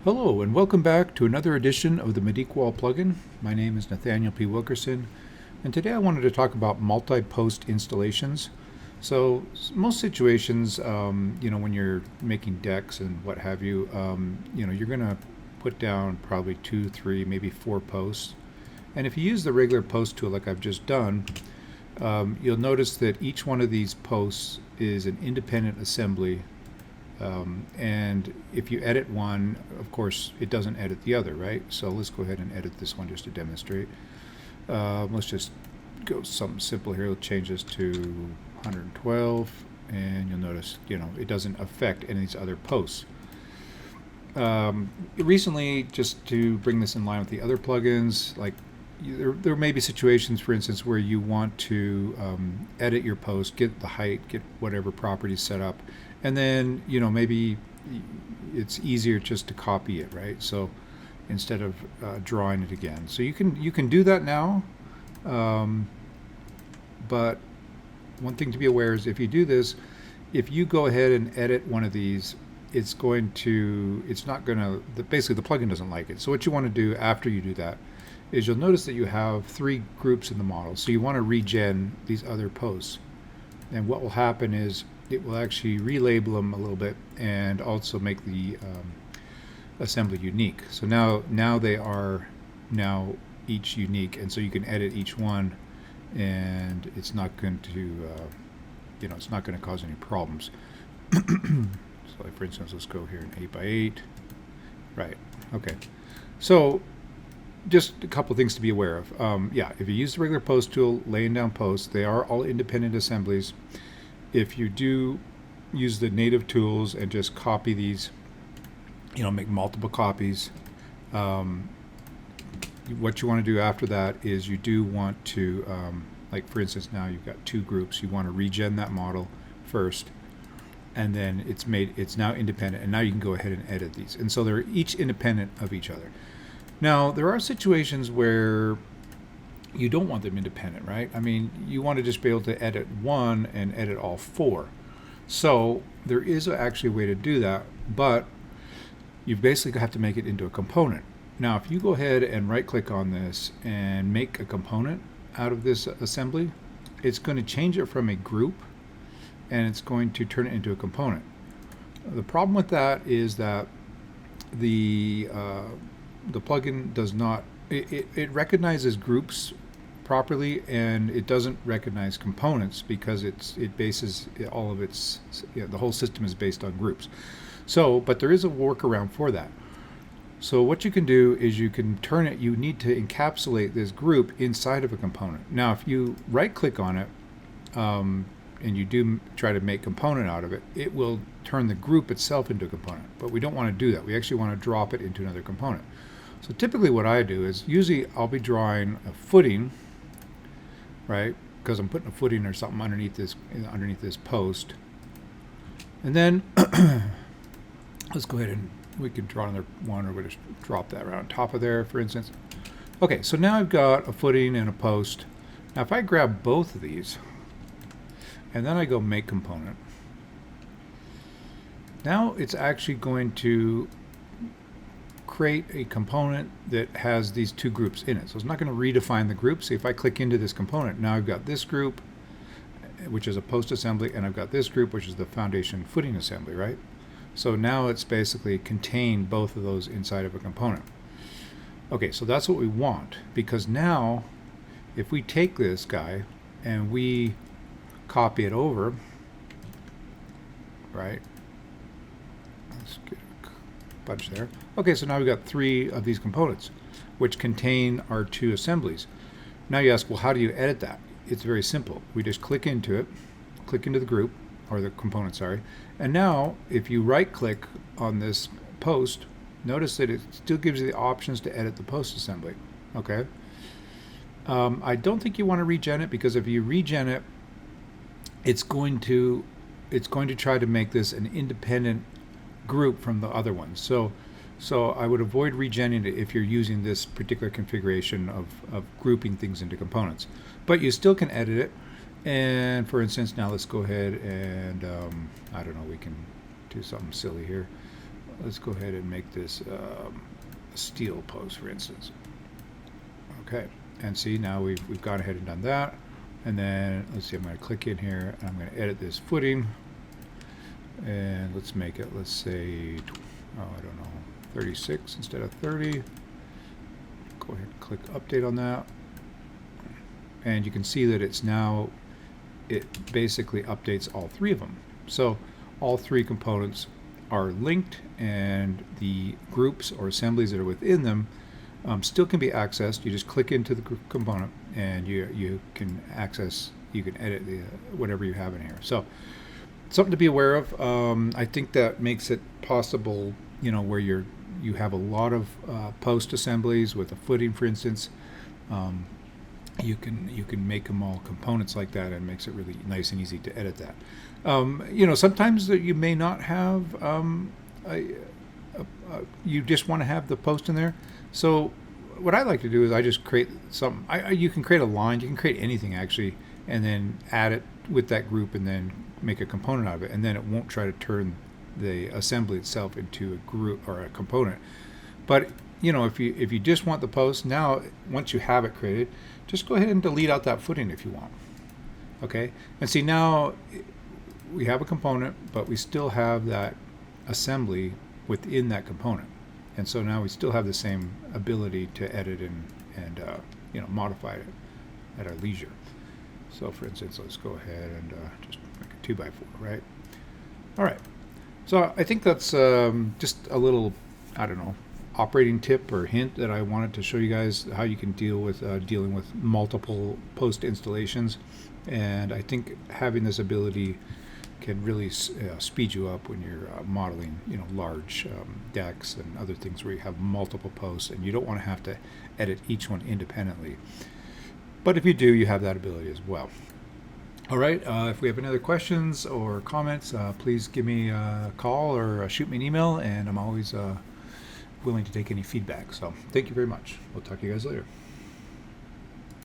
Hello and welcome back to another edition of the Medeek Wall plugin. My name is Nathaniel P. Wilkerson, and today I wanted to talk about multi-post installations. So most situations, when you're making decks and what have you, you're going to put down probably 2, 3, maybe 4 posts. And if you use the regular post tool like I've just done, you'll notice that each one of these posts is an independent assembly. And if you edit one, of course, it doesn't edit the other, right? So let's go ahead and edit this one just to demonstrate. Let's just go something simple here. We'll change this to 112, and you'll notice, it doesn't affect any of these other posts. Recently, just to bring this in line with the other plugins, like there may be situations, for instance, where you want to edit your post, get the height, get whatever properties set up, and then maybe it's easier just to copy it, right? So instead of drawing it again, so you can do that now. But one thing to be aware is if you do this, if you go ahead and edit one of these, basically the plugin doesn't like it. So what you want to do after you do that is you'll notice that you have 3 groups in the model. So you want to regen these other posts. And what will happen is it will actually relabel them a little bit and also make the assembly unique. So now they are each unique, and so you can edit each one, and it's not going to it's not going to cause any problems. So like for instance, let's go here in 8x8. Right. Okay. So just a couple things to be aware of. If you use the regular post tool, laying down posts, they are all independent assemblies. If you do use the native tools and just copy these, make multiple copies, what you want to do after that is you do want to, like for instance, now you've got 2 groups. You want to regen that model first, and then it's now independent, and now you can go ahead and edit these. And so they're each independent of each other. Now, there are situations where you don't want them independent, right? I mean, you want to just be able to edit one and edit all 4. So there is actually a way to do that, but you basically have to make it into a component. Now, if you go ahead and right-click on this and make a component out of this assembly, it's going to change it from a group, and it's going to turn it into a component. The problem with that is that the plugin does not, it recognizes groups properly, and it doesn't recognize components because it bases all of its, the whole system is based on groups. So, but there is a workaround for that. So what you can do is you can turn it, you need to encapsulate this group inside of a component. Now, if you right click on it, and you do try to make component out of it, it will turn the group itself into a component. But we don't want to do that. We actually want to drop it into another component. So typically what I do is usually I'll be drawing a footing, right? Because I'm putting a footing or something underneath this post. And then let's go ahead and we can draw another one, or we'll just drop that right on top of there, for instance. Okay, so now I've got a footing and a post. Now if I grab both of these and then I go make component, now it's actually going to create a component that has these 2 groups in it. So it's not going to redefine the group. See, if I click into this component, now I've got this group, which is a post assembly, and I've got this group, which is the foundation footing assembly, right? So now it's basically contained both of those inside of a component. Okay, so that's what we want, because now if we take this guy and we copy it over, right? Let's get a bunch there. Okay, so now we've got 3 of these components, which contain our 2 assemblies. Now you ask, well, how do you edit that? It's very simple. We just click into it, click into the group, or the component, sorry. And now, if you right-click on this post, notice that it still gives you the options to edit the post assembly, okay? I don't think you want to regen it, because if you regen it, it's going to try to make this an independent group from the other ones. So I would avoid regenning it if you're using this particular configuration of grouping things into components. But you still can edit it. And for instance, now let's go ahead and, I don't know, we can do something silly here. let's go ahead and make this a steel post, for instance. Okay, and see, now we've gone ahead and done that. And then let's see, I'm going to click in here and I'm going to edit this footing, and let's make it, let's say, I don't know, 36 instead of 30. Go ahead and click update on that, and you can see that it's now, it basically updates all three of them. So all three components are linked, and the groups or assemblies that are within them still can be accessed. You just click into the component and you can access, you can edit the whatever you have in here. So something to be aware of. I think that makes it possible, where you have a lot of post assemblies with a footing, for instance. You can make them all components like that, and it makes it really nice and easy to edit that. Sometimes you may not have you just want to have the post in there. So what I like to do is I just create something. You can create a line, you can create anything actually, and then add it with that group, and then make a component out of it, and then it won't try to turn the assembly itself into a group or a component. But if you just want the post, now once you have it created, just go ahead and delete out that footing if you want. Okay, and see, now we have a component, but we still have that assembly within that component, and so now we still have the same ability to edit and modify it at our leisure. So for instance, let's go ahead and just make a 2x4, right? All right, so I think that's just a little, I don't know, operating tip or hint that I wanted to show you guys how you can deal with dealing with multiple post installations. And I think having this ability can really speed you up when you're modeling, large decks and other things where you have multiple posts and you don't want to have to edit each one independently. But if you do, you have that ability as well. All right, if we have any other questions or comments, please give me a call or shoot me an email, and I'm always willing to take any feedback. So thank you very much. We'll talk to you guys later.